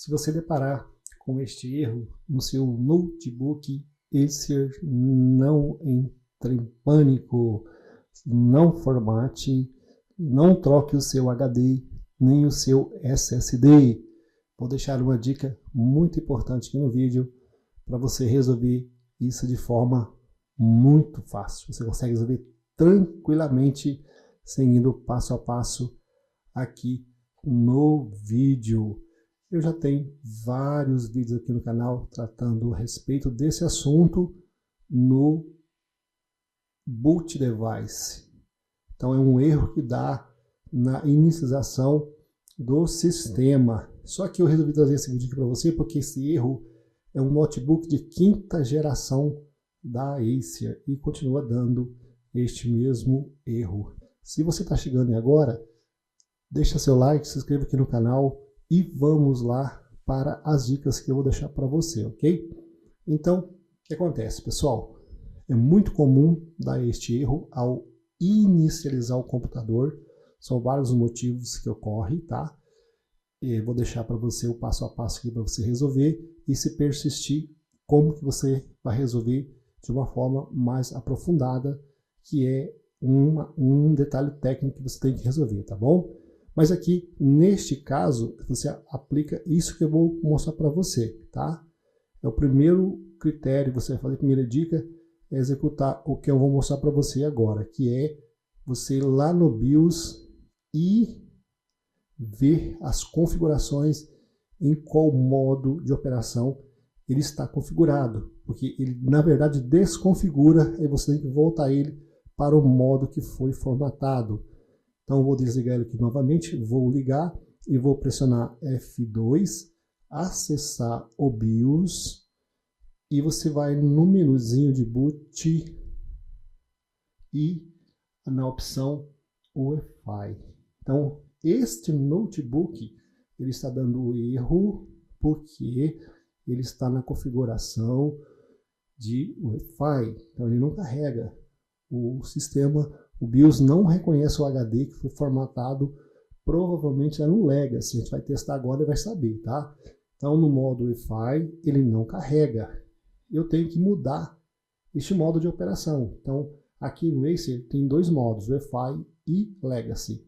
Se você deparar com este erro no seu notebook Acer, não entre em pânico, não formate, não troque o seu HD nem o seu SSD. Vou deixar uma dica muito importante aqui no vídeo para você resolver isso de forma muito fácil. Você consegue resolver tranquilamente seguindo passo a passo aqui no vídeo. Eu já tenho vários vídeos aqui no canal tratando a respeito desse assunto no boot device. Então é um erro que dá na inicialização do sistema. Só que eu resolvi trazer esse vídeo aqui para você porque esse erro é um notebook de 5ª geração da Acer e continua dando este mesmo erro. Se você está chegando agora, deixa seu like, se inscreva aqui no canal e vamos lá para as dicas que eu vou deixar para você, ok? Então, o que acontece, pessoal? É muito comum dar este erro ao inicializar o computador. São vários motivos que ocorrem, tá? Eu vou deixar para você o passo a passo aqui para você resolver e se persistir, como que você vai resolver de uma forma mais aprofundada, que é um detalhe técnico que você tem que resolver, tá bom? Mas aqui, neste caso, você aplica isso que eu vou mostrar para você, tá? É o primeiro critério, você vai fazer a primeira dica, é executar o que eu vou mostrar para você agora, que é você ir lá no BIOS e ver as configurações em qual modo de operação ele está configurado, porque ele na verdade desconfigura e você tem que voltar ele para o modo que foi formatado. Então eu vou desligar ele aqui novamente, vou ligar e vou pressionar F2, acessar o BIOS e você vai no menuzinho de boot e na opção UEFI. Então este notebook ele está dando erro porque ele está na configuração de UEFI, então ele não carrega. O sistema, o BIOS não reconhece o HD que foi formatado, provavelmente é no Legacy. A gente vai testar agora e vai saber, tá? Então no modo UEFI ele não carrega. Eu tenho que mudar este modo de operação. Então aqui no Acer tem dois modos, UEFI e Legacy.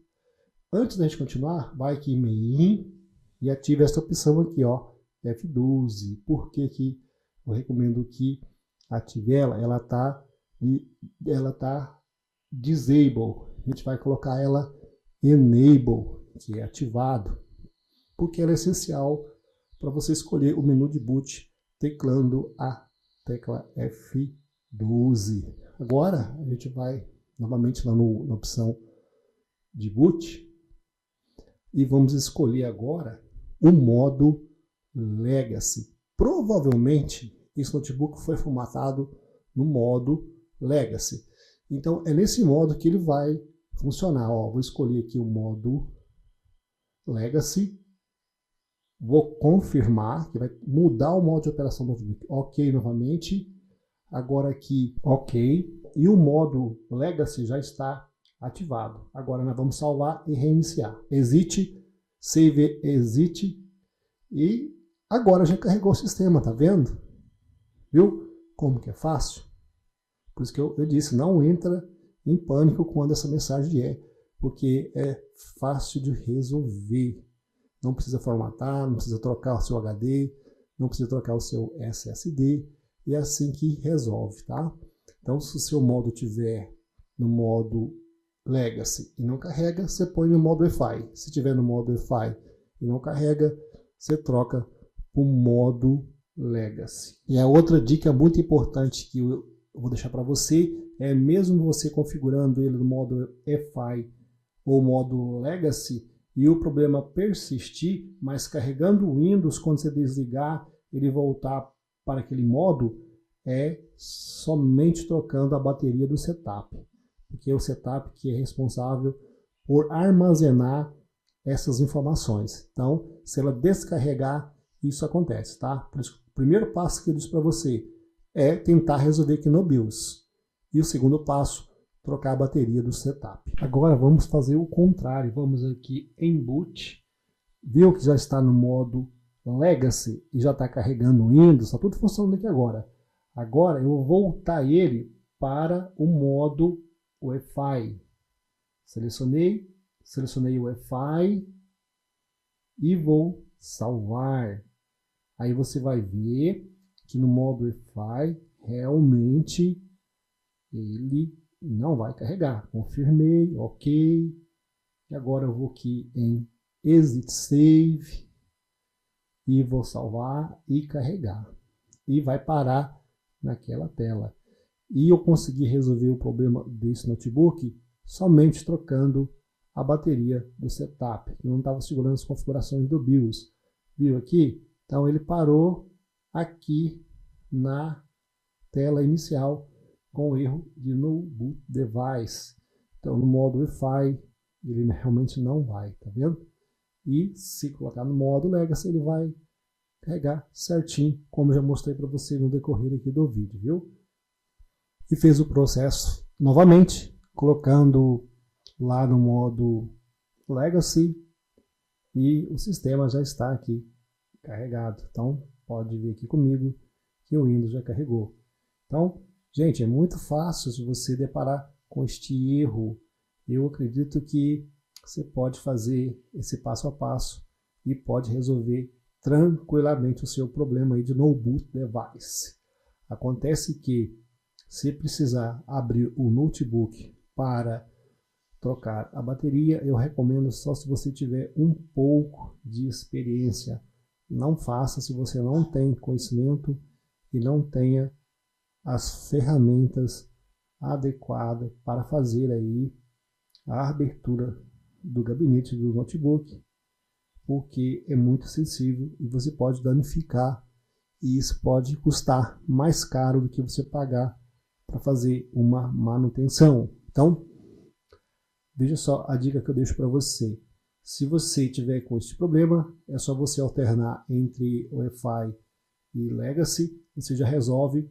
Antes da gente continuar, vai aqui em Main e ative essa opção aqui, ó, F12. Por que que eu recomendo que ative ela? Ela tá disable. A gente vai colocar ela enable, que é ativado, porque ela é essencial para você escolher o menu de boot teclando a tecla F12. Agora a gente vai novamente lá na opção de boot e vamos escolher agora o modo Legacy. Provavelmente esse notebook foi formatado no modo Legacy. Então é nesse modo que ele vai funcionar. Ó, vou escolher aqui o modo Legacy. Vou confirmar que vai mudar o modo de operação do notebook. Ok, novamente. Agora aqui, ok. E o modo Legacy já está ativado. Agora nós vamos salvar e reiniciar. Exit, save, exit. E agora já carregou o sistema, tá vendo? Viu como que é fácil? Por isso que eu disse, não entra em pânico quando essa mensagem porque é fácil de resolver. Não precisa formatar, não precisa trocar o seu HD, não precisa trocar o seu SSD, e é assim que resolve, tá? Então, se o seu modo tiver no modo Legacy e não carrega, você põe no modo UEFI. Se tiver no modo UEFI e não carrega, você troca para o modo Legacy. E a outra dica muito importante que eu vou deixar para você é, mesmo você configurando ele no modo UEFI ou modo Legacy e o problema persistir, mas carregando o Windows, quando você desligar, ele voltar para aquele modo, é somente trocando a bateria do setup, porque é o setup que é responsável por armazenar essas informações. Então, se ela descarregar, isso acontece, tá? Por isso, o primeiro passo que eu disse para você é tentar resolver aqui no BIOS. E o segundo passo, trocar a bateria do setup. Agora vamos fazer o contrário. Vamos aqui em boot, viu que já está no modo Legacy e já está carregando o Windows, está tudo funcionando aqui agora. Agora eu vou voltar ele para o modo Wi-Fi. Selecionei o Wi-Fi e vou salvar. Aí você vai ver que no modo Wi-Fi realmente ele não vai carregar. Confirmei, ok. E agora eu vou aqui em Exit Save e vou salvar e carregar. E vai parar naquela tela. E eu consegui resolver o problema desse notebook somente trocando a bateria do setup. Eu não estava segurando as configurações do BIOS. Viu aqui? Então ele parou aqui na tela inicial com erro de no boot device. Então no modo Wi-Fi ele realmente não vai, tá vendo? E se colocar no modo Legacy ele vai carregar certinho, como já mostrei para você no decorrer aqui do vídeo, viu? E fez o processo novamente, colocando lá no modo Legacy e o sistema já está aqui carregado. Então pode ver aqui comigo que o Windows já carregou. Então, gente, é muito fácil de você deparar com este erro. Eu acredito que você pode fazer esse passo a passo e pode resolver tranquilamente o seu problema aí de no boot device. Acontece que se precisar abrir o notebook para trocar a bateria, eu recomendo só se você tiver um pouco de experiência. Não faça se você não tem conhecimento e não tenha as ferramentas adequadas para fazer aí a abertura do gabinete do notebook, porque é muito sensível e você pode danificar, e isso pode custar mais caro do que você pagar para fazer uma manutenção. Então, veja só a dica que eu deixo para você. Se você tiver com este problema, é só você alternar entre Wi-Fi e Legacy, você já resolve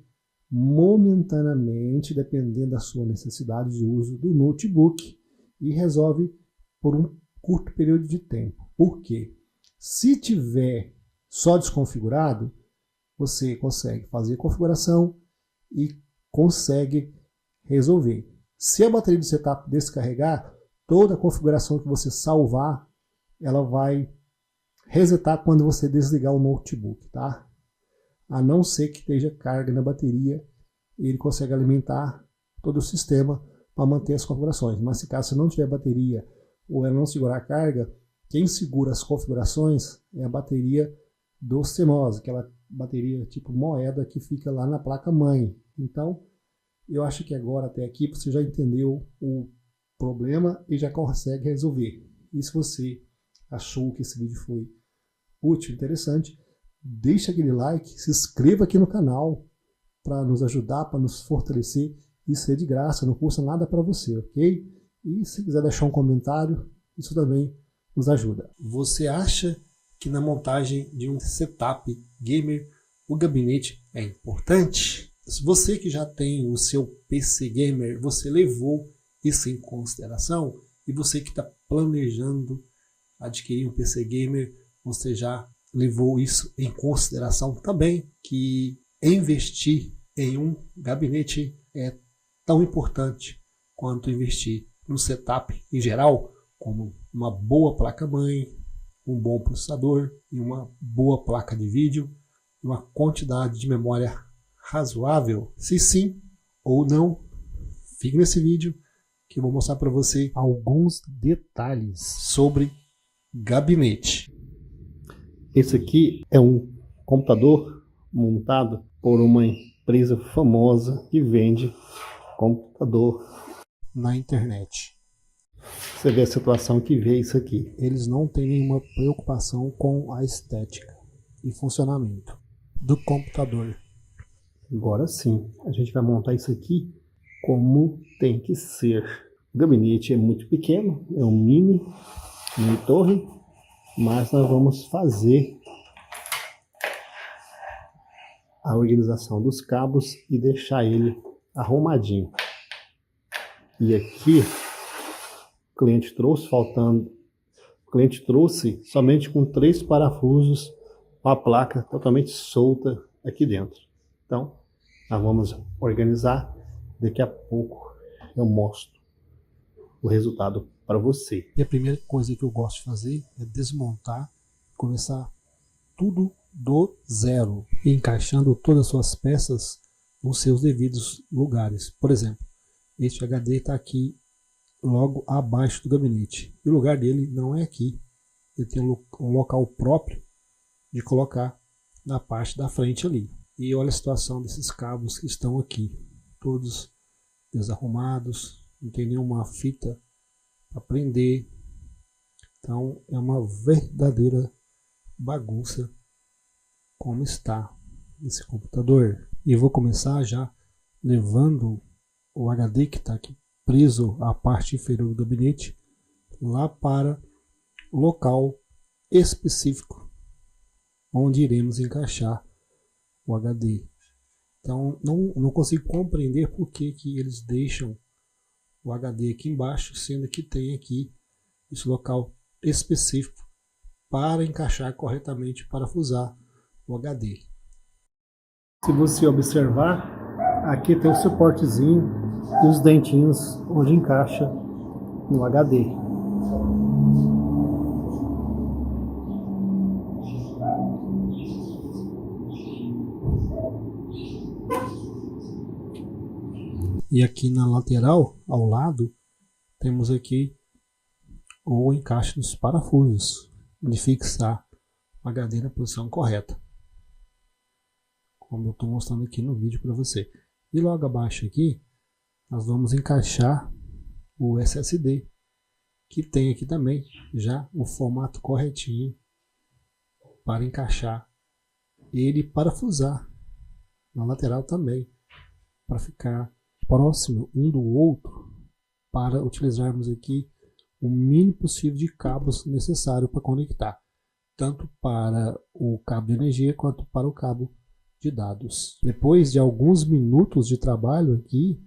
momentaneamente, dependendo da sua necessidade de uso do notebook, e resolve por um curto período de tempo. Por quê? Se tiver só desconfigurado, você consegue fazer configuração e consegue resolver. Se a bateria do setup descarregar, toda a configuração que você salvar, ela vai resetar quando você desligar o notebook, tá? A não ser que esteja carga na bateria, ele consegue alimentar todo o sistema para manter as configurações. Mas se caso você não tiver bateria ou ela não segurar a carga, quem segura as configurações é a bateria do CMOS, aquela bateria tipo moeda que fica lá na placa-mãe. Então, eu acho que agora até aqui você já entendeu o problema e já consegue resolver. E se você achou que esse vídeo foi útil, interessante, deixa aquele like, se inscreva aqui no canal para nos ajudar, para nos fortalecer. Isso é de graça, não custa nada para você, ok? E se quiser deixar um comentário, isso também nos ajuda. Você acha que na montagem de um setup gamer o gabinete é importante? Se você que já tem o seu PC gamer, você levou isso em consideração? E você que está planejando adquirir um PC gamer, você já levou isso em consideração também, que investir em um gabinete é tão importante quanto investir no setup em geral, como uma boa placa-mãe, um bom processador e uma boa placa de vídeo, uma quantidade de memória razoável? Se sim ou não, fique nesse vídeo que eu vou mostrar para você alguns detalhes sobre gabinete. Esse aqui é um computador montado por uma empresa famosa que vende computador na internet. Você vê a situação que vê isso aqui. Eles não têm nenhuma preocupação com a estética e funcionamento do computador. Agora sim, a gente vai montar isso aqui como tem que ser. O gabinete é muito pequeno, é um mini torre, mas nós vamos fazer a organização dos cabos e deixar ele arrumadinho. E aqui o cliente trouxe somente com 3 parafusos com a placa totalmente solta aqui dentro. Então, nós vamos organizar. Daqui a pouco eu mostro o resultado para você. E a primeira coisa que eu gosto de fazer é desmontar, começar tudo do zero, encaixando todas as suas peças nos seus devidos lugares. Por exemplo, este HD está aqui logo abaixo do gabinete. E o lugar dele não é aqui. Ele tem um local próprio de colocar na parte da frente ali. E olha a situação desses cabos que estão aqui. Todos desarrumados, não tem nenhuma fita para prender. Então é uma verdadeira bagunça como está esse computador. E eu vou começar já levando o HD que está aqui preso à parte inferior do gabinete lá para o local específico onde iremos encaixar o HD. Então não consigo compreender por que eles deixam o HD aqui embaixo, sendo que tem aqui esse local específico para encaixar corretamente, parafusar o HD. Se você observar, aqui tem o suportezinho e os dentinhos onde encaixa no HD. E aqui na lateral, ao lado, temos aqui o encaixe dos parafusos, de fixar o HD na posição correta, como eu estou mostrando aqui no vídeo para você. E logo abaixo aqui, nós vamos encaixar o SSD, que tem aqui também já o formato corretinho para encaixar ele e parafusar na lateral também, para ficar próximo um do outro, para utilizarmos aqui o mínimo possível de cabos necessário para conectar, tanto para o cabo de energia quanto para o cabo de dados. Depois de alguns minutos de trabalho aqui,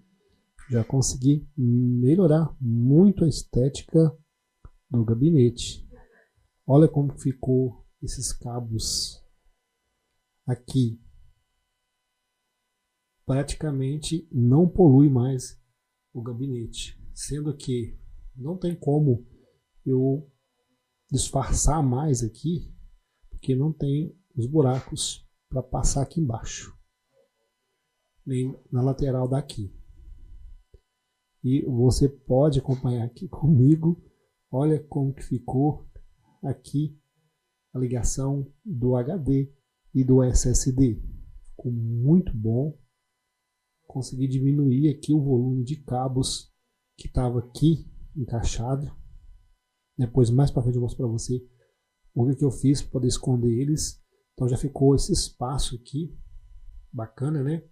já consegui melhorar muito a estética do gabinete. Olha como ficou esses cabos aqui. Praticamente não polui mais o gabinete, sendo que não tem como eu disfarçar mais aqui, porque não tem os buracos para passar aqui embaixo, nem na lateral daqui. E você pode acompanhar aqui comigo, olha como que ficou aqui a ligação do HD e do SSD. Ficou muito bom. Consegui diminuir aqui o volume de cabos que estava aqui encaixado. Depois mais para frente eu mostro para você o que eu fiz para poder esconder eles. Então já ficou esse espaço aqui, bacana, né?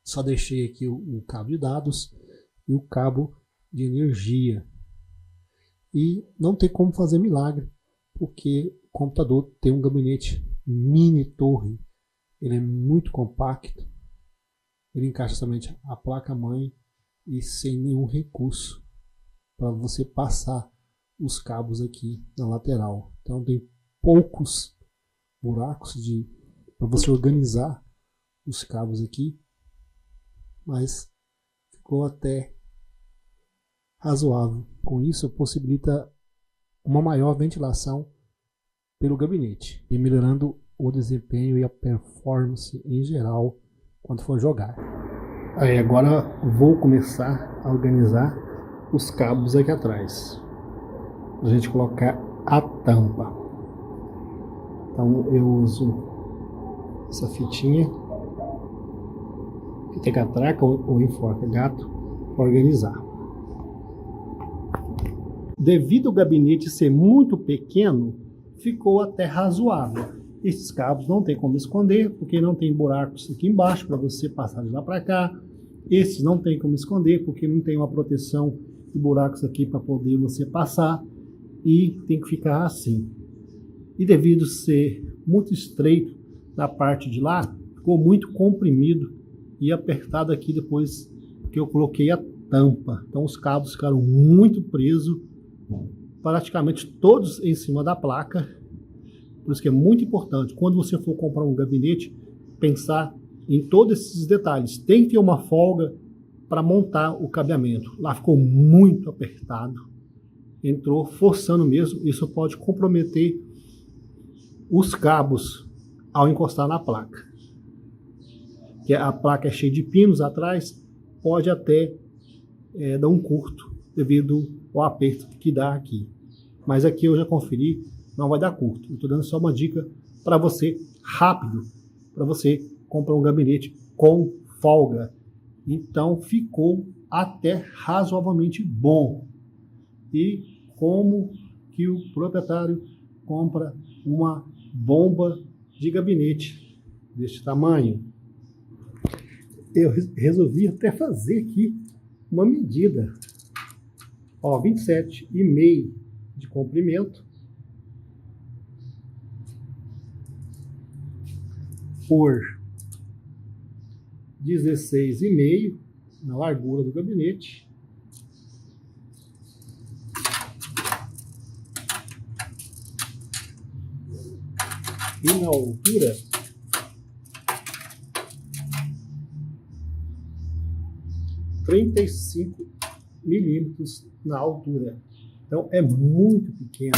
Só deixei aqui o cabo de dados e o cabo de energia. E não tem como fazer milagre, porque o computador tem um gabinete mini torre. Ele é muito compacto. Ele encaixa somente a placa-mãe e sem nenhum recurso para você passar os cabos aqui na lateral. Então tem poucos buracos para você organizar os cabos aqui, mas ficou até razoável. Com isso possibilita uma maior ventilação pelo gabinete e melhorando o desempenho e a performance em geral quando for jogar. Aí agora vou começar a organizar os cabos aqui atrás, a gente colocar a tampa. Então eu uso essa fitinha que tem catraca ou enforca gato para organizar. Devido ao gabinete ser muito pequeno, ficou até razoável. Esses cabos não tem como esconder, porque não tem buracos aqui embaixo para você passar de lá para cá. Esses não tem como esconder, porque não tem uma proteção de buracos aqui para poder você passar. E tem que ficar assim. E devido ser muito estreito na parte de lá, ficou muito comprimido e apertado aqui depois que eu coloquei a tampa. Então os cabos ficaram muito presos, praticamente todos em cima da placa. Por isso que é muito importante, quando você for comprar um gabinete, pensar em todos esses detalhes. Tem que ter uma folga para montar o cabeamento. Lá ficou muito apertado, entrou forçando mesmo, isso pode comprometer os cabos ao encostar na placa. Que a placa é cheia de pinos atrás, pode até dar um curto devido ao aperto que dá aqui. Mas aqui eu já conferi, não vai dar curto. Eu estou dando só uma dica para você, rápido, para você comprar um gabinete com folga. Então ficou até razoavelmente bom. E como que o proprietário compra uma bomba de gabinete deste tamanho? Eu resolvi até fazer aqui uma medida. Ó, 27,5 de comprimento por 16,5 na largura do gabinete. E na altura, 35 milímetros na altura. Então é muito pequeno.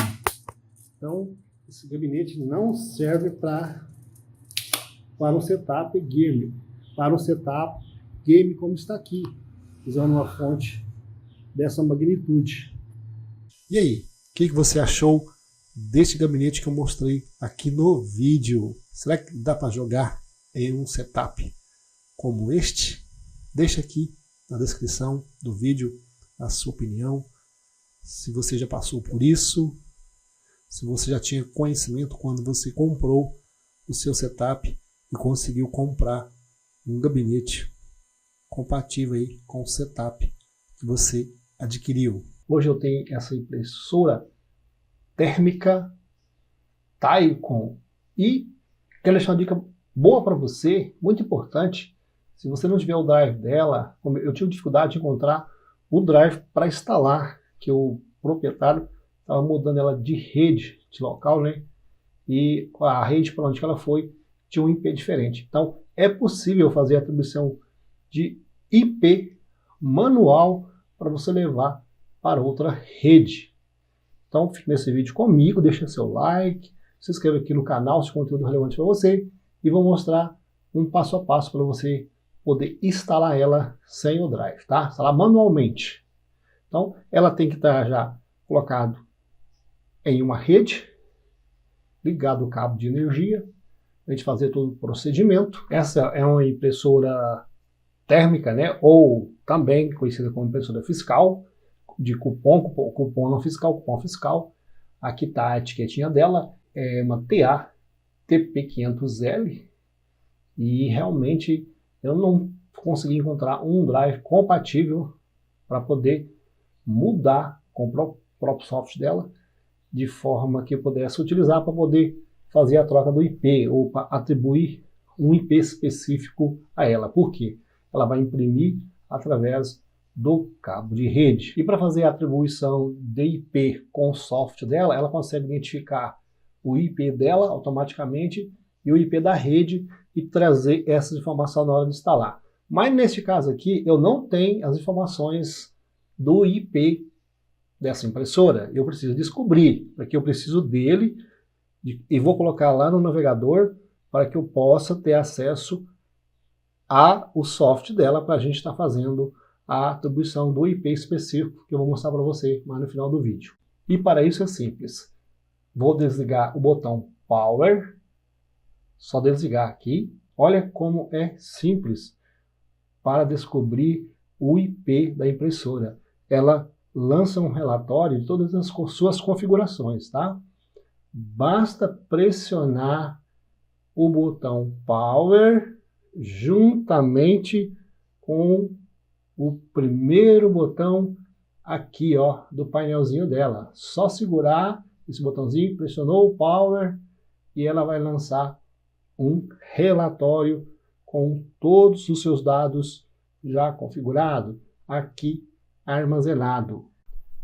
Então esse gabinete não serve para um setup game. Para um setup game como está aqui, usando uma fonte dessa magnitude. E aí, o que você achou deste gabinete que eu mostrei aqui no vídeo? Será que dá para jogar em um setup como este? Deixa aqui na descrição do vídeo a sua opinião, se você já passou por isso, se você já tinha conhecimento quando você comprou o seu setup e conseguiu comprar um gabinete compatível aí com o setup que você adquiriu. Hoje eu tenho essa impressora térmica Taikon e quero deixar uma dica boa para você, muito importante. Se você não tiver o drive dela, eu tive dificuldade de encontrar o drive para instalar, que o proprietário estava mudando ela de rede, de local, né? E a rede para onde ela foi tinha um IP diferente. Então é possível fazer a atribuição de IP manual para você levar para outra rede. Então fique nesse vídeo comigo, deixa seu like, se inscreva aqui no canal se o conteúdo é relevante para você e vou mostrar um passo a passo para você poder instalar ela sem o drive, tá? Instalar manualmente. Então ela tem que estar já colocado em uma rede, ligado o cabo de energia, a gente fazer todo o procedimento. Essa é uma impressora térmica, né? Ou também conhecida como impressora fiscal, de cupom não fiscal, cupom fiscal. Aqui está a etiquetinha dela, é uma TA TP500L e realmente eu não consegui encontrar um drive compatível para poder mudar, comprar o próprio software dela, de forma que eu pudesse utilizar para poder fazer a troca do IP ou para atribuir um IP específico a ela. Por quê? Ela vai imprimir através do cabo de rede. E para fazer a atribuição de IP com o software dela, ela consegue identificar o IP dela automaticamente e o IP da rede e trazer essa informação na hora de instalar. Mas neste caso aqui, eu não tenho as informações do IP dessa impressora. Eu preciso descobrir, porque eu preciso dele e vou colocar lá no navegador para que eu possa ter acesso ao software dela para a gente estar fazendo a atribuição do IP específico que eu vou mostrar para você mais no final do vídeo. E para isso é simples. Vou desligar o botão Power, só desligar aqui. Olha como é simples para descobrir o IP da impressora. Ela lança um relatório de todas as suas configurações, tá? Basta pressionar o botão Power juntamente com o primeiro botão aqui, ó, do painelzinho dela. Só segurar esse botãozinho, pressionou o Power e ela vai lançar um relatório com todos os seus dados já configurados, aqui armazenado.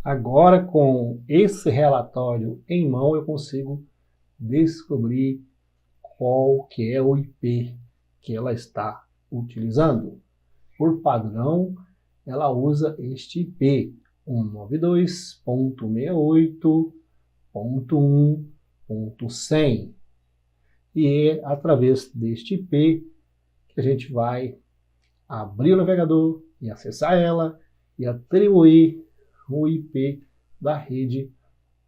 Agora, com esse relatório em mão, eu consigo descobrir qual que é o IP que ela está utilizando. Por padrão, ela usa este IP 192.168.1.100 e é através deste IP que a gente vai abrir o navegador e acessar ela e atribuir o IP da rede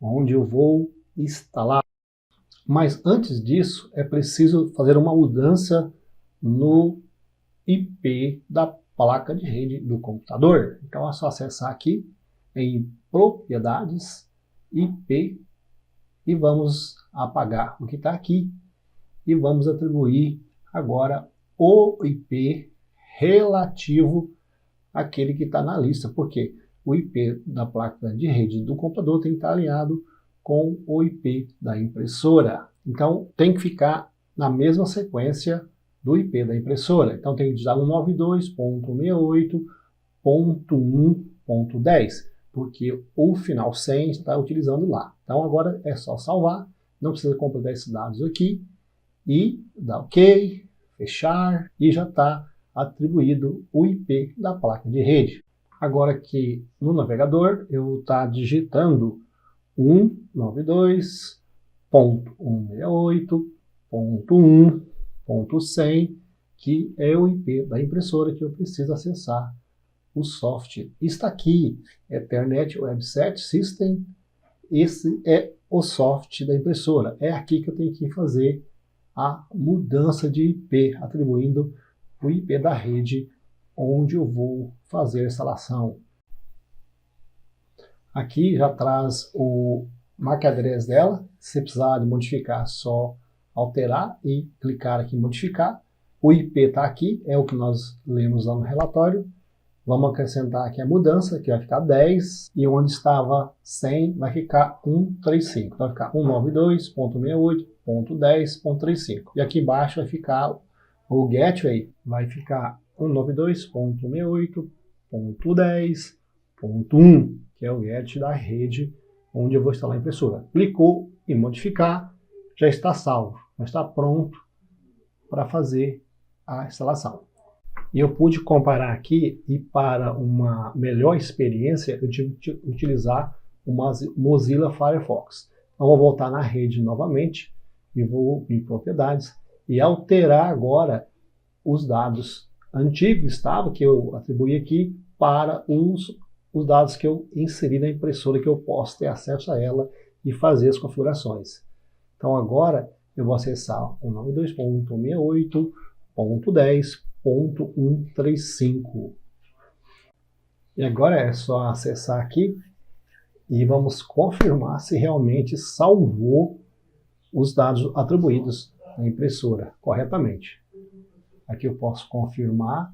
onde eu vou instalar. Mas antes disso, é preciso fazer uma mudança no IP da placa de rede do computador. Então é só acessar aqui em Propriedades, IP, e vamos apagar o que está aqui e vamos atribuir agora o IP relativo àquele que está na lista, porque o IP da placa de rede do computador tem que estar alinhado com o IP da impressora. Então tem que ficar na mesma sequência do IP da impressora. Então tem que usar 192.168.1.10, porque o final 100 está utilizando lá. Então agora é só salvar, não precisa completar esses dados aqui, e dar OK, fechar, e já está atribuído o IP da placa de rede. Agora aqui no navegador eu vou estar digitando 192.168.1.100, que é o IP da impressora que eu preciso acessar o software. Está aqui, Ethernet Webset System, esse é o software da impressora. É aqui que eu tenho que fazer a mudança de IP, atribuindo o IP da rede onde eu vou fazer a instalação. Aqui já traz o MAC address dela. Se precisar de modificar, só alterar e clicar aqui em modificar. O IP está aqui, é o que nós lemos lá no relatório. Vamos acrescentar aqui a mudança, que vai ficar 10, e onde estava 100 vai ficar 135. Vai ficar 192.68.10.35. E aqui embaixo vai ficar o gateway, vai ficar 192.68.10.1, que é o gateway da rede onde eu vou instalar a impressora. Clicou em modificar, já está salvo, já está pronto para fazer a instalação. E eu pude comparar aqui, e para uma melhor experiência eu tive que utilizar o Mozilla Firefox. Então vou voltar na rede novamente e vou em propriedades e alterar agora os dados antigos, que eu atribuí aqui, para os dados que eu inseri na impressora, que eu posso ter acesso a ela e fazer as configurações. Então agora eu vou acessar o 192.168.10.135. E agora é só acessar aqui e vamos confirmar se realmente salvou os dados atribuídos na impressora corretamente. Aqui eu posso confirmar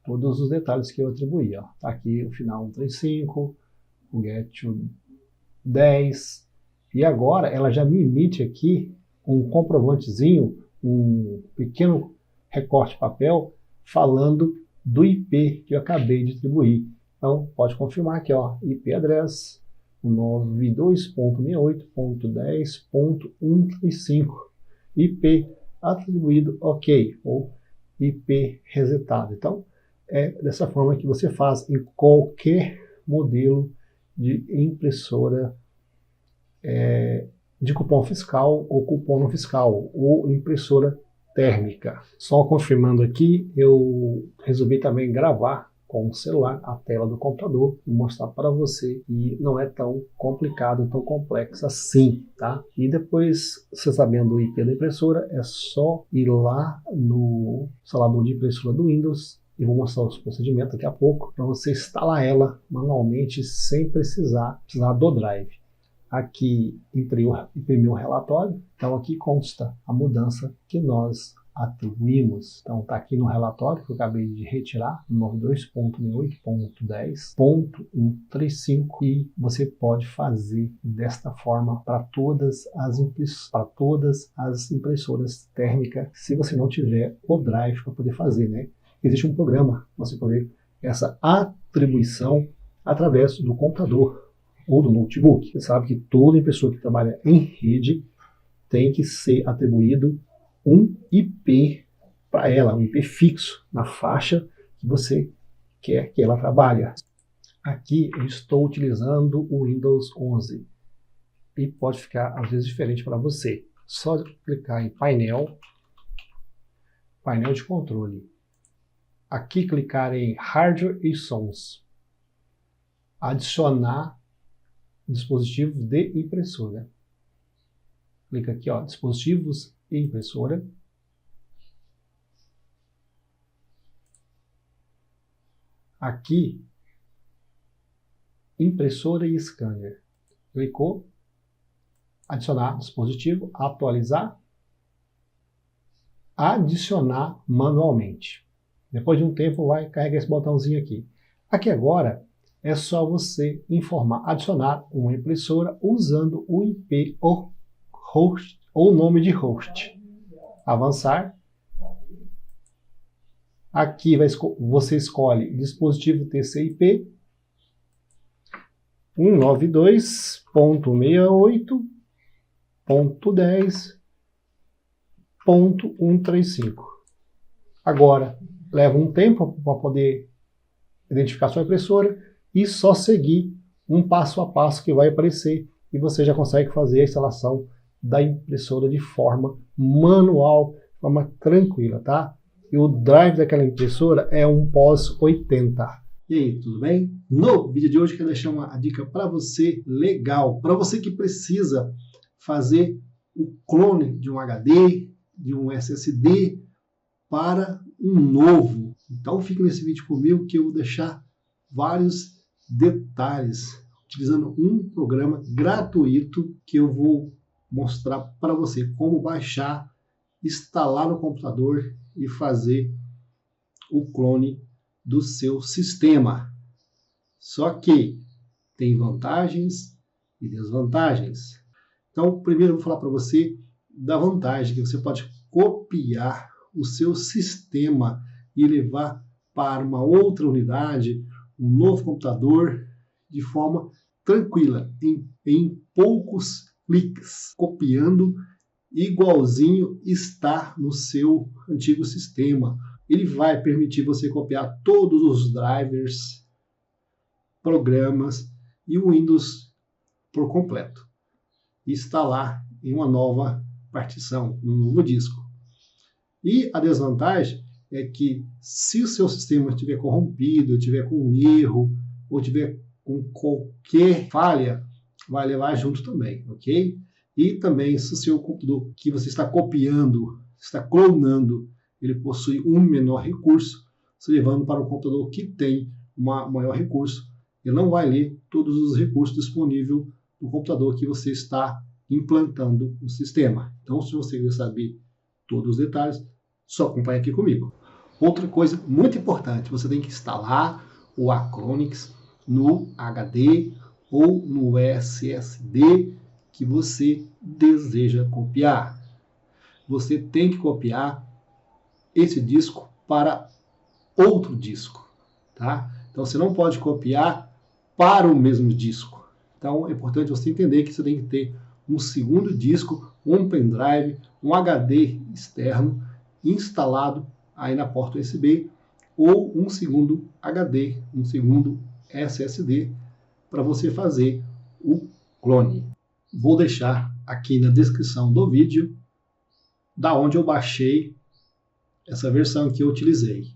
todos os detalhes que eu atribuí. Está aqui o final 135, o get 10, e agora ela já me emite aqui um comprovantezinho, um pequeno recorte de papel falando do IP que eu acabei de atribuir. Então pode confirmar aqui, IP address 92.68.10.135, IP atribuído OK, ou IP resetado. Então é dessa forma que você faz em qualquer modelo de impressora de cupom fiscal ou cupom não fiscal, ou impressora térmica. Só confirmando aqui, eu resolvi também gravar com o celular a tela do computador e mostrar para você que não é tão complicado, tão complexo assim, tá? E depois, você sabendo o IP da impressora, é só ir lá no instalador de impressora do Windows, e vou mostrar os procedimentos daqui a pouco, para você instalar ela manualmente sem precisar do drive. Aqui imprimiu o relatório, então aqui consta a mudança que nós atribuímos. Então está aqui no relatório que eu acabei de retirar, 92.68.10.135, e você pode fazer desta forma para todas as impressoras térmicas, se você não tiver o drive para poder fazer, né? Existe um programa para você poder essa atribuição através do computador ou do notebook. Você sabe que toda pessoa que trabalha em rede tem que ser atribuído um IP para ela, um IP fixo na faixa que você quer que ela trabalhe. Aqui eu estou utilizando o Windows 11 e pode ficar às vezes diferente para você. Só clicar em painel de controle. Aqui clicar em Hardware e Sons. Adicionar dispositivos de impressora. Clica aqui, ó, dispositivos e impressora. Aqui, impressora e scanner. Clicou, adicionar dispositivo, atualizar, adicionar manualmente. Depois de um tempo vai carregar esse botãozinho aqui. Aqui agora é só você informar, adicionar uma impressora usando o IP ou host ou nome de host. Avançar. Aqui você escolhe dispositivo TCP 192.68.10.135. Agora, leva um tempo para poder identificar sua impressora e só seguir um passo a passo que vai aparecer e você já consegue fazer a instalação da impressora de forma manual, de forma tranquila, tá? E o drive daquela impressora é um POS 80. E aí, tudo bem? No vídeo de hoje eu quero deixar uma dica para você legal, para você que precisa fazer o clone de um HD, de um SSD para um novo. Então fique nesse vídeo comigo que eu vou deixar vários detalhes utilizando um programa gratuito que eu vou mostrar para você como baixar, instalar no computador e fazer o clone do seu sistema. Só que tem vantagens e desvantagens. Então, primeiro eu vou falar para você da vantagem que você pode copiar o seu sistema e levar para uma outra unidade, um novo computador, de forma tranquila, em poucos cliques, copiando igualzinho está no seu antigo sistema. Ele vai permitir você copiar todos os drivers, programas e o Windows por completo. E instalar em uma nova partição, um novo disco. E a desvantagem é que se o seu sistema estiver corrompido, estiver com um erro, ou estiver com qualquer falha, vai levar junto também, ok? E também se o seu computador que você está copiando, está clonando, ele possui um menor recurso, se levando para um computador que tem um maior recurso, ele não vai ler todos os recursos disponíveis no computador que você está implantando no sistema. Então, se você quer saber todos os detalhes, só acompanhe aqui comigo. Outra coisa muito importante, você tem que instalar o Acronix no HD ou no SSD que você deseja copiar. Você tem que copiar esse disco para outro disco, tá? Então você não pode copiar para o mesmo disco. Então é importante você entender que você tem que ter um segundo disco, um pendrive, um HD externo instalado aí na porta USB ou um segundo HD, um segundo SSD para você fazer o clone. Vou deixar aqui na descrição do vídeo da onde eu baixei essa versão que eu utilizei.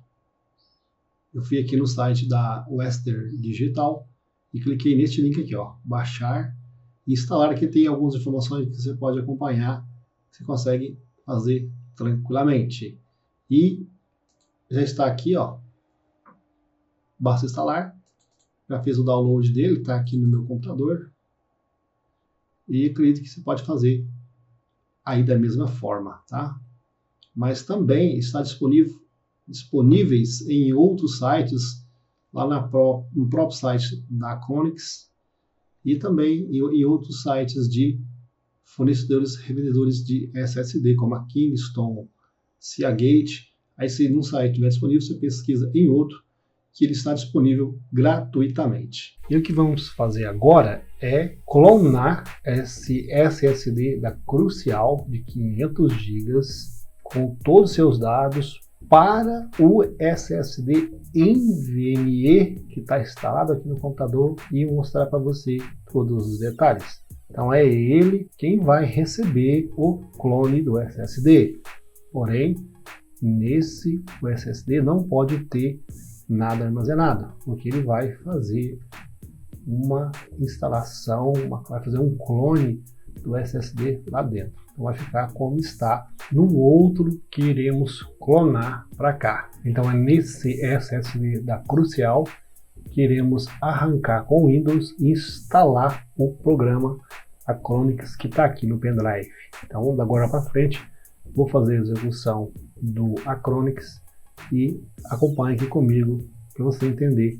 Eu fui aqui no site da Western Digital e cliquei neste link aqui, ó, baixar e instalar. Aqui tem algumas informações que você pode acompanhar, você consegue fazer tranquilamente. E já está aqui, ó, basta instalar. Já fiz o download dele, está aqui no meu computador. E acredito que você pode fazer aí da mesma forma, tá? Mas também está disponíveis em outros sites, lá no próprio site da Acronix e também em outros sites de fornecedores revendedores de SSD, como a Kingston, Seagate. Aí se num site estiver disponível, você pesquisa em outro que ele está disponível gratuitamente. E o que vamos fazer agora é clonar esse SSD da Crucial de 500 GB com todos os seus dados para o SSD NVMe que está instalado aqui no computador e mostrar para você todos os detalhes. Então é ele quem vai receber o clone do SSD. Porém, o SSD não pode ter nada armazenado, porque ele vai fazer uma instalação, vai fazer um clone do SSD lá dentro. Então vai ficar como está no outro que iremos clonar para cá. Então é nesse SSD da Crucial que iremos arrancar com o Windows e instalar o programa Acronix que está aqui no pendrive. Então, da agora para frente, vou fazer a execução do Acronix e acompanhe aqui comigo para você entender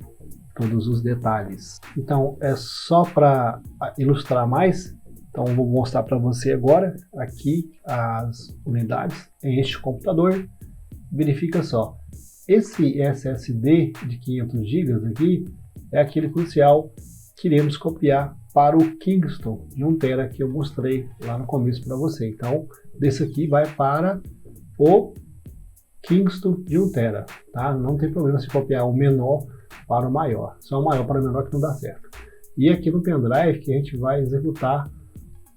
todos os detalhes. Então, é só para ilustrar mais. Então, vou mostrar para você agora aqui as unidades em este computador. Verifica só. Esse SSD de 500 GB aqui é aquele Crucial que iremos copiar para o Kingston de 1 TB que eu mostrei lá no começo para você. Então, desse aqui vai para o Kingston de 1 TB, tá? Não tem problema se copiar o menor para o maior, só o maior para o menor que não dá certo. E aqui no pendrive que a gente vai executar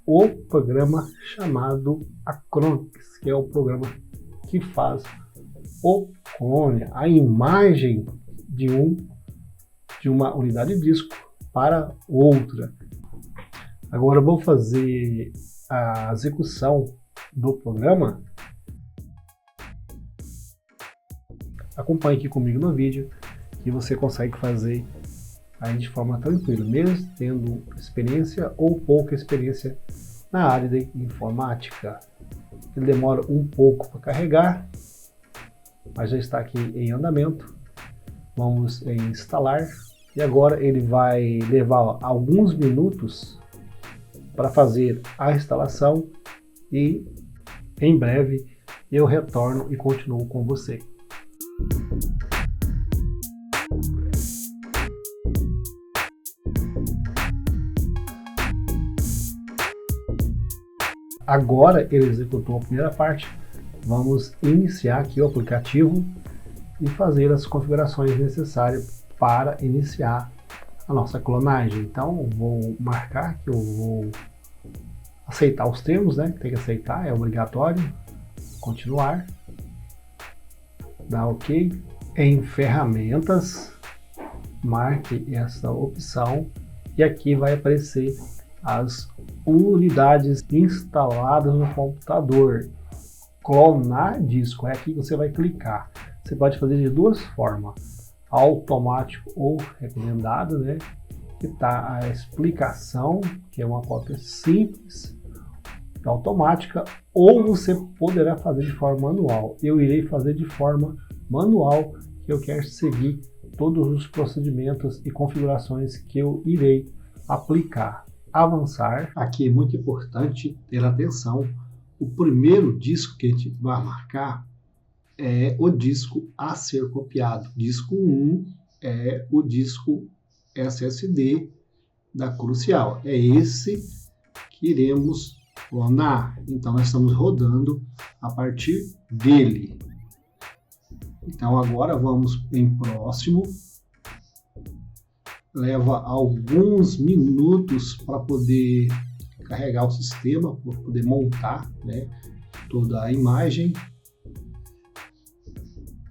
o programa chamado Acronix, que é o programa que faz o clone, a imagem de uma unidade de disco para outra. Agora eu vou fazer a execução do programa. Acompanhe aqui comigo no vídeo que você consegue fazer aí de forma tranquila, mesmo tendo experiência ou pouca experiência na área de informática. Ele demora um pouco para carregar, mas já está aqui em andamento. Vamos em instalar e agora ele vai levar alguns minutos para fazer a instalação e em breve eu retorno e continuo com você. Agora ele executou a primeira parte. Vamos iniciar aqui o aplicativo e fazer as configurações necessárias para iniciar a nossa clonagem. Então vou marcar que eu vou aceitar os termos, né? Tem que aceitar, é obrigatório. Continuar. Dá OK. Em ferramentas, marque essa opção e aqui vai aparecer as unidades instaladas no computador. Clonar disco, é aqui que você vai clicar. Você pode fazer de duas formas, automático ou recomendado, né? Que está a explicação, que é uma cópia simples, automática, ou você poderá fazer de forma manual. Eu irei fazer de forma manual, que eu quero seguir todos os procedimentos e configurações que eu irei aplicar. Avançar. Aqui é muito importante ter atenção. O primeiro disco que a gente vai marcar é o disco a ser copiado. Disco 1 é o disco SSD da Crucial. É esse que iremos clonar. Então nós estamos rodando a partir dele. Então agora vamos em próximo. Leva alguns minutos para poder carregar o sistema, para poder montar, né, toda a imagem.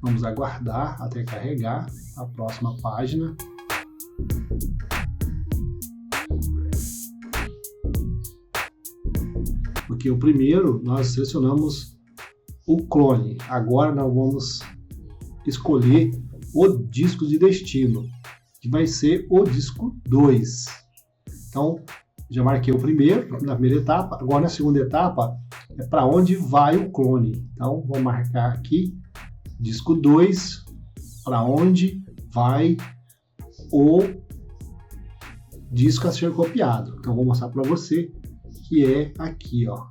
Vamos aguardar até carregar a próxima página. Porque o primeiro nós selecionamos o clone. Agora nós vamos escolher o disco de destino, que vai ser o disco 2. Então, já marquei o primeiro, na primeira etapa. Agora, na segunda etapa, é para onde vai o clone. Então, vou marcar aqui, disco 2, para onde vai o disco a ser copiado. Então, vou mostrar para você que é aqui, ó.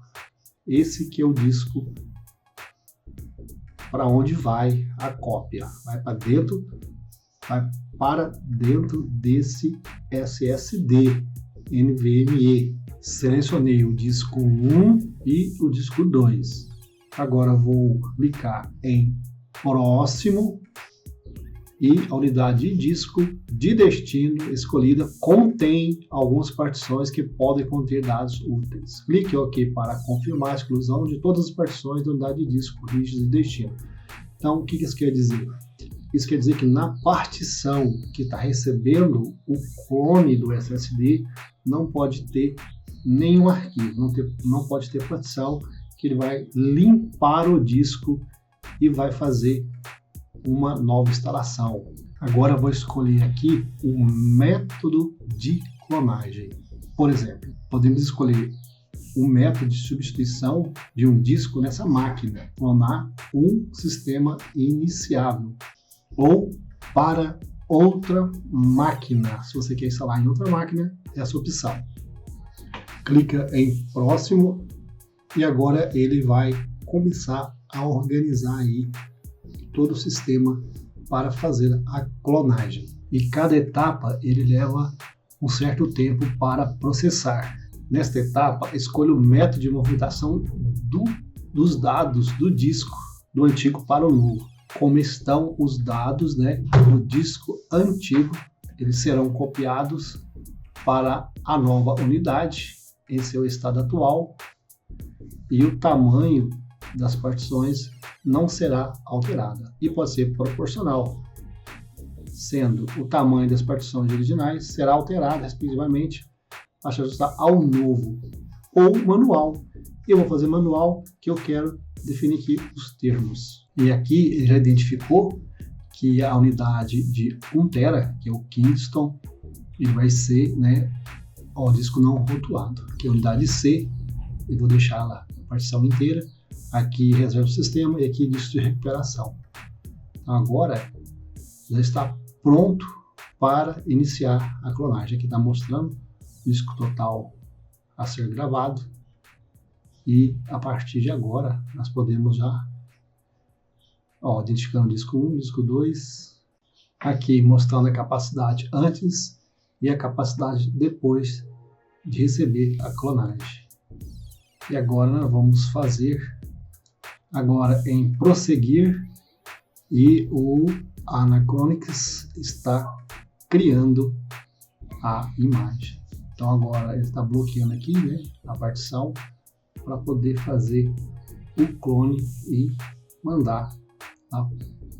Esse que é o disco para onde vai a cópia. Vai para dentro vai para dentro desse SSD NVMe. Selecionei o disco 1 e o disco 2. Agora vou clicar em próximo e a unidade de disco de destino escolhida contém algumas partições que podem conter dados úteis. Clique em OK para confirmar a exclusão de todas as partições da unidade de disco rígida de destino. Então, o que isso quer dizer? Isso quer dizer que na partição que está recebendo o clone do SSD não pode ter nenhum arquivo, não pode ter partição, que ele vai limpar o disco e vai fazer uma nova instalação. Agora eu vou escolher aqui o método de clonagem. Por exemplo, podemos escolher o método de substituição de um disco nessa máquina, clonar um sistema iniciável, ou para outra máquina. Se você quer instalar em outra máquina, essa opção. Clica em próximo e agora ele vai começar a organizar aí todo o sistema para fazer a clonagem. E cada etapa ele leva um certo tempo para processar. Nesta etapa, escolha o método de movimentação dos dados do disco do antigo para o novo. Como estão os dados, do disco antigo, eles serão copiados para a nova unidade. Esse é o estado atual. E o tamanho das partições não será alterada e pode ser proporcional, sendo o tamanho das partições originais será alterado respectivamente para se ajustar ao novo, ou manual. Eu vou fazer manual, que eu quero definir aqui os termos. E aqui ele já identificou que a unidade de 1 TB, que é o Kingston, ele vai ser o disco não rotulado, que é a unidade C. Eu vou deixar lá a partição inteira. Aqui reserva o sistema e aqui disco de recuperação. Então agora já está pronto para iniciar a clonagem. Aqui está mostrando o disco total a ser gravado e a partir de agora nós podemos já identificando o disco 1, disco 2, aqui mostrando a capacidade antes e a capacidade depois de receber a clonagem. E agora nós vamos fazer agora em prosseguir e o Anachronics está criando a imagem. Então agora ele está bloqueando aqui a partição para poder fazer o clone e mandar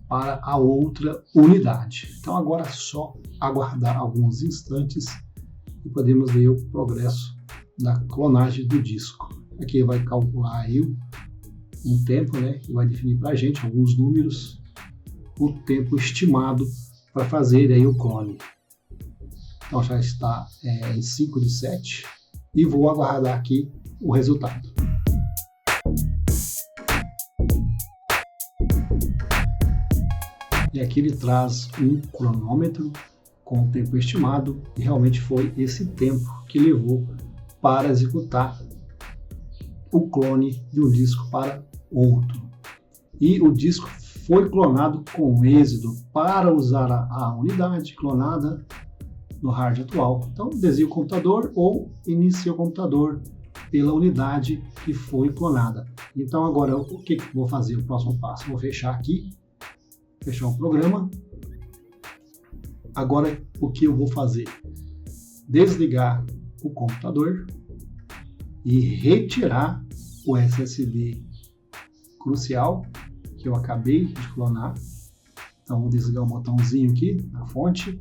para a outra unidade. Então agora é só aguardar alguns instantes e podemos ver o progresso da clonagem do disco. Aqui vai calcular aí um tempo, e vai definir para a gente alguns números, o tempo estimado para fazer aí o clone. Então já está em 5/7 e vou aguardar aqui o resultado. E aqui ele traz um cronômetro com o tempo estimado e realmente foi esse tempo que levou para executar o clone de um disco para outro. E o disco foi clonado com êxito para usar a unidade clonada no hard atual. Então, desligue o computador ou inicie o computador pela unidade que foi clonada. Então, agora, o que eu vou fazer? O próximo passo, vou fechar aqui, fechar o programa. Agora, o que eu vou fazer? Desligar o computador e retirar o SSD crucial que eu acabei de clonar. Então vou desligar o botãozinho aqui na fonte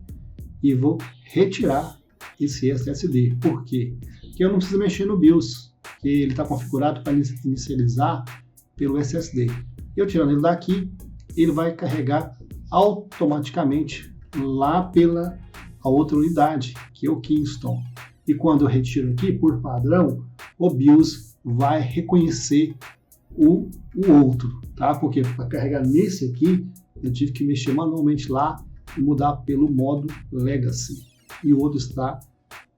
e vou retirar esse SSD. Por quê? Porque eu não preciso mexer no BIOS, que ele está configurado para inicializar pelo SSD. Eu tirando ele daqui, ele vai carregar automaticamente lá pela a outra unidade, que é o Kingston. E quando eu retiro aqui, por padrão, o BIOS vai reconhecer o outro, tá? Porque para carregar nesse aqui, eu tive que mexer manualmente lá e mudar pelo modo Legacy. E o outro está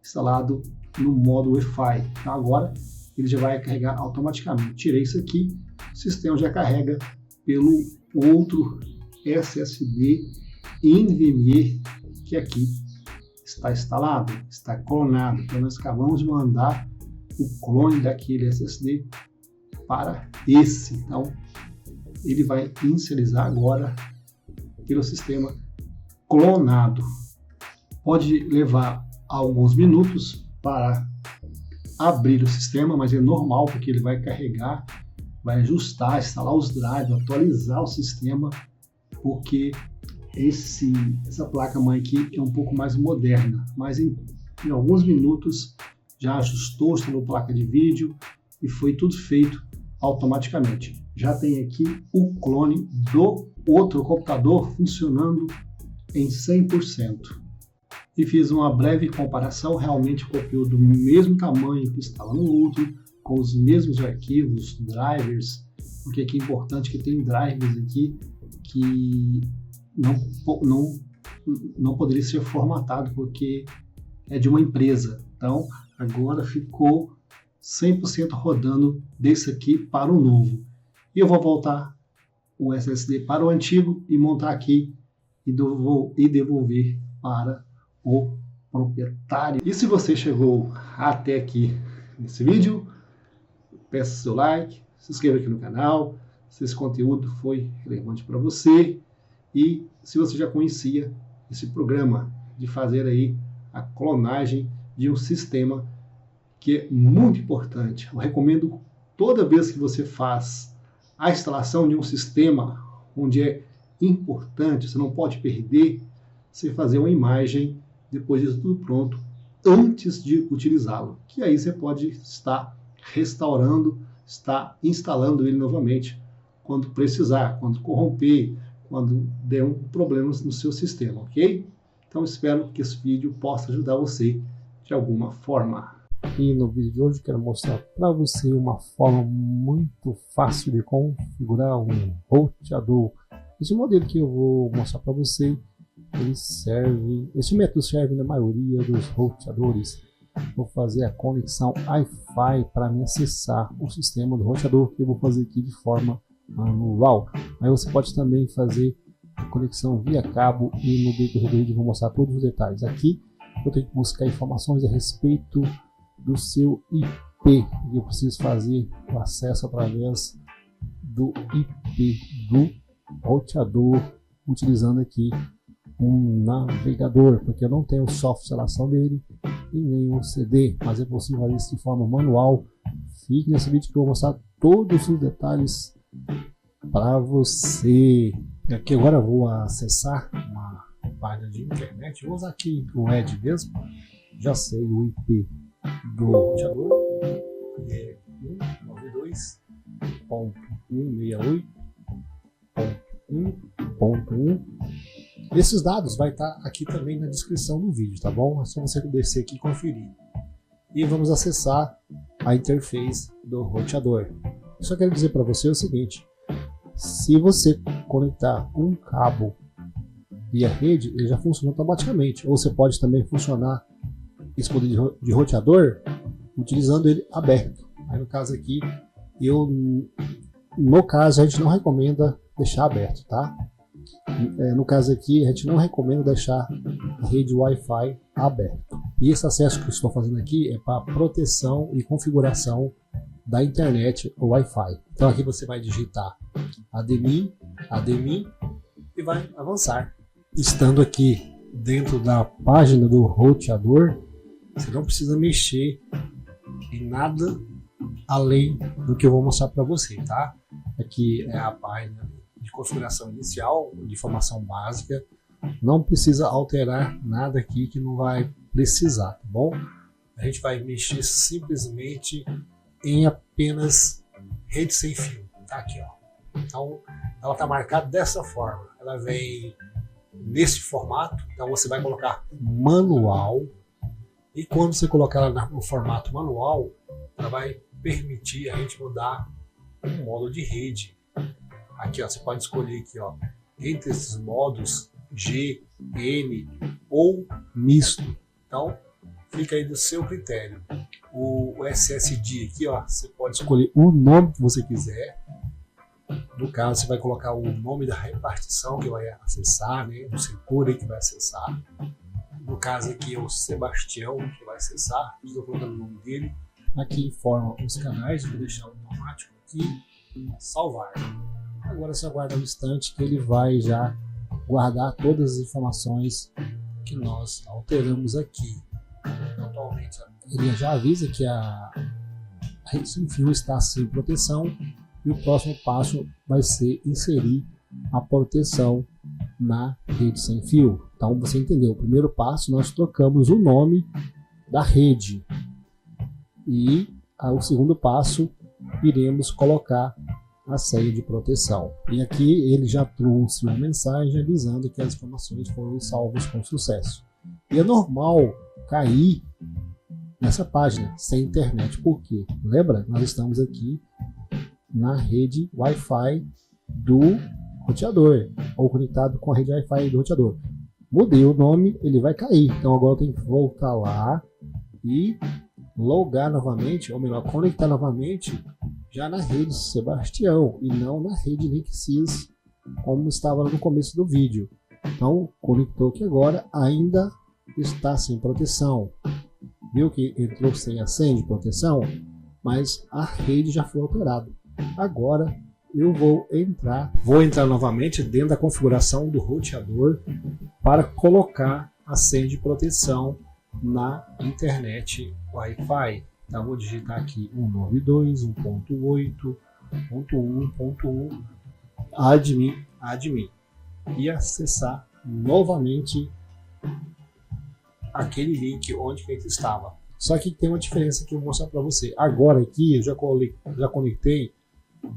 instalado no modo Wi-Fi. Então agora ele já vai carregar automaticamente. Tirei isso aqui, o sistema já carrega pelo outro SSD NVMe que aqui está instalado, está clonado. Então nós acabamos de mandar o clone daquele SSD para esse. Então ele vai inicializar agora pelo sistema clonado. Pode levar alguns minutos para abrir o sistema, mas é normal porque ele vai carregar, vai ajustar, instalar os drives, atualizar o sistema, porque essa placa-mãe aqui é um pouco mais moderna, mas em alguns minutos já ajustou, instalou placa de vídeo e foi tudo feito automaticamente. Já tem aqui o clone do outro computador funcionando em 100%. E fiz uma breve comparação, realmente copiou do mesmo tamanho que estava no outro, com os mesmos arquivos, drivers, porque aqui é importante que tem drivers aqui que não poderia ser formatado porque é de uma empresa. Então agora ficou 100% rodando desse aqui para o novo. E eu vou voltar o SSD para o antigo e montar aqui e devolver para o proprietário. E se você chegou até aqui nesse vídeo, peça seu like, se inscreva aqui no canal, se esse conteúdo foi relevante para você e se você já conhecia esse programa de fazer aí a clonagem de um sistema que é muito importante. Eu recomendo toda vez que você faz a instalação de um sistema onde é importante, você não pode perder, você fazer uma imagem depois disso tudo pronto, antes de utilizá-lo, que aí você pode estar restaurando, estar instalando ele novamente quando precisar, quando corromper, quando der um problema no seu sistema, ok? Então espero que esse vídeo possa ajudar você de alguma forma. E no vídeo de hoje quero mostrar para você uma forma muito fácil de configurar um roteador. Esse modelo que eu vou mostrar para você, esse método serve na maioria dos roteadores. Vou fazer a conexão Wi-Fi para me acessar o sistema do roteador, que eu vou fazer aqui de forma manual. Aí você pode também fazer a conexão via cabo e no decorrer do vídeo eu vou mostrar todos os detalhes. Aqui eu tenho que buscar informações a respeito do seu IP, e eu preciso fazer o acesso através do IP do roteador, utilizando aqui um navegador, porque eu não tenho o software de instalação dele e nem um CD, mas é possível fazer isso de forma manual. Fique nesse vídeo que eu vou mostrar todos os detalhes para você. Aqui agora eu vou acessar uma página de internet, vou usar aqui o Edge mesmo, já sei o IP do roteador, é 192.168.1.1. Esses dados vai estar aqui também na descrição do vídeo, tá bom? É só você descer aqui e conferir. E vamos acessar a interface do roteador. Só quero dizer para você o seguinte: se você conectar um cabo via rede, ele já funciona automaticamente. Ou você pode também funcionar esse modelo de roteador utilizando ele aberto. Aí no caso aqui, no caso a gente não recomenda deixar aberto, tá? No caso aqui a gente não recomenda deixar a rede Wi-Fi aberta. E esse acesso que eu estou fazendo aqui é para proteção e configuração da internet ou Wi-Fi. Então aqui você vai digitar admin e vai avançar. Estando aqui dentro da página do roteador, você não precisa mexer em nada além do que eu vou mostrar para você, tá? Aqui é a página de configuração inicial, de informação básica. Não precisa alterar nada aqui que não vai precisar, tá bom? A gente vai mexer simplesmente em apenas rede sem fio, tá aqui, ó. Então ela está marcada dessa forma, ela vem nesse formato, então você vai colocar manual. E quando você colocar ela no formato manual, ela vai permitir a gente mudar o modo de rede. Aqui, ó, você pode escolher aqui, ó, entre esses modos G, N ou misto. Então, fica aí do seu critério. O SSD aqui, ó, você pode escolher o nome que você quiser. No caso, você vai colocar o nome da repartição que vai acessar, né, do setor aí que vai acessar. No caso aqui é o Sebastião que vai acessar, estou colocando o nome dele. Aqui informa os canais, vou deixar automático aqui, salvar. Agora só aguarda um instante que ele vai já guardar todas as informações que nós alteramos aqui. Atualmente ele já avisa que a rede sem fio está sem proteção e o próximo passo vai ser inserir a proteção na rede sem fio. Então você entendeu, o primeiro passo nós trocamos o nome da rede e o segundo passo iremos colocar a senha de proteção. E aqui ele já trouxe uma mensagem avisando que as informações foram salvas com sucesso. E é normal cair nessa página sem internet, por quê? Lembra? Nós estamos aqui na rede Wi-Fi do roteador, ou conectado com a rede Wi-Fi do roteador. Mudei o nome, ele vai cair. Então agora eu tenho que voltar lá e logar novamente, ou melhor, conectar novamente já na rede Sebastião e não na rede LinkSys, como estava no começo do vídeo. Então conectou aqui agora, ainda está sem proteção. Viu que entrou sem a senha de proteção, mas a rede já foi alterada. Agora eu vou entrar novamente dentro da configuração do roteador para colocar a senha de proteção na internet Wi-Fi. Então vou digitar aqui 192.1.8.1.1 admin e acessar novamente aquele link onde que ele estava. Só que tem uma diferença que eu vou mostrar para você. Agora aqui eu já conectei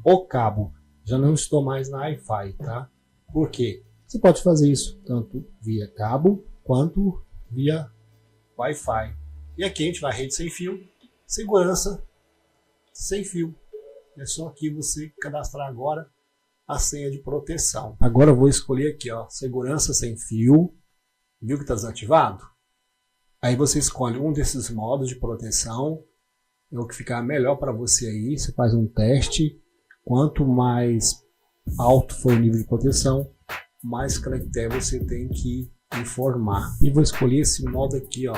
o cabo, já não estou mais na Wi-Fi, tá? Por quê? Você pode fazer isso tanto via cabo quanto via Wi-Fi. E aqui a gente vai rede sem fio, segurança sem fio. É só aqui você cadastrar agora a senha de proteção. Agora eu vou escolher aqui, ó, segurança sem fio. Viu que está desativado? Aí você escolhe um desses modos de proteção, é o que ficar melhor para você aí. Você faz um teste. Quanto mais alto for o nível de proteção, mais caractere você tem que informar. E vou escolher esse modo aqui, ó,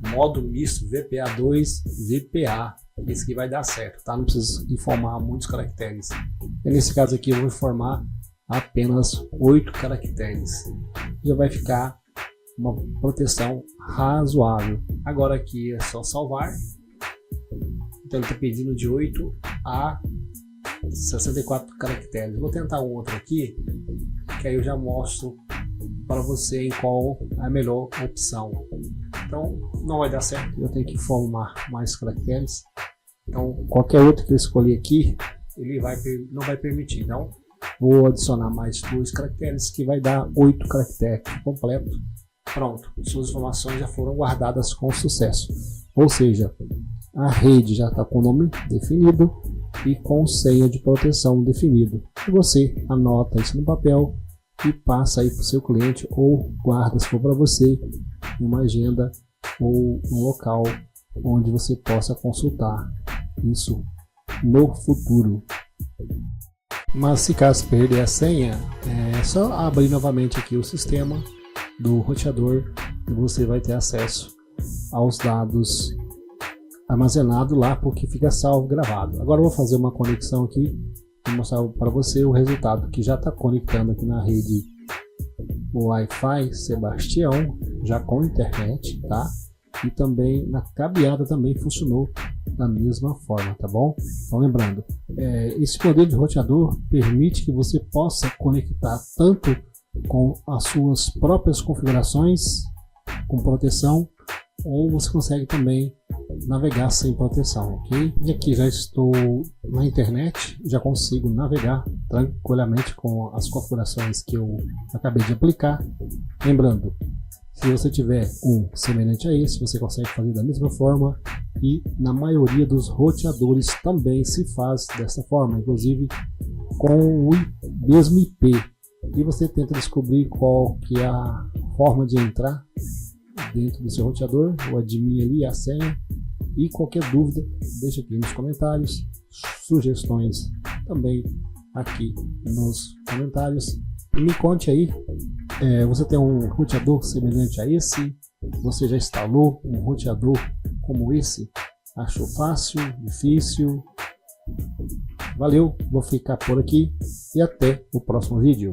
modo misto VPA2 VPA. Esse aqui vai dar certo, tá? Não precisa informar muitos caracteres. E nesse caso aqui eu vou informar apenas 8 caracteres. Já vai ficar uma proteção razoável. Agora aqui é só salvar. Então ele está pedindo de 8 a 64 caracteres. Vou tentar um outro aqui, que aí eu já mostro para você em qual é a melhor opção. Então não vai dar certo, eu tenho que informar mais caracteres. Então qualquer outro que eu escolher aqui, ele não vai permitir. Então vou adicionar mais 2 caracteres, que vai dar 8 caracteres completo. Pronto, suas informações já foram guardadas com sucesso. Ou seja, a rede já está com o nome definido e com senha de proteção definido. E você anota isso no papel e passa aí para o seu cliente, ou guarda, se for para você, em uma agenda ou um local onde você possa consultar isso no futuro. Mas se caso perder a senha, é só abrir novamente aqui o sistema do roteador e você vai ter acesso aos dados armazenados lá, porque fica salvo gravado. Agora eu vou fazer uma conexão aqui e mostrar para você o resultado que já está conectando aqui na rede Wi-Fi Sebastião, já com internet, tá? E também na cabeada também funcionou da mesma forma, tá bom? Então lembrando, esse modelo de roteador permite que você possa conectar tanto com as suas próprias configurações com proteção, ou você consegue também navegar sem proteção, ok? E aqui já estou na internet, já consigo navegar tranquilamente com as configurações que eu acabei de aplicar. Lembrando, se você tiver um semelhante a esse, você consegue fazer da mesma forma, e na maioria dos roteadores também se faz dessa forma, inclusive com o mesmo IP. E você tenta descobrir qual que é a forma de entrar dentro do seu roteador, o admin ali, a senha. E qualquer dúvida, deixa aqui nos comentários, sugestões também aqui nos comentários. E me conte aí, você tem um roteador semelhante a esse? Você já instalou um roteador como esse? Achou fácil? Difícil? Valeu, vou ficar por aqui e até o próximo vídeo.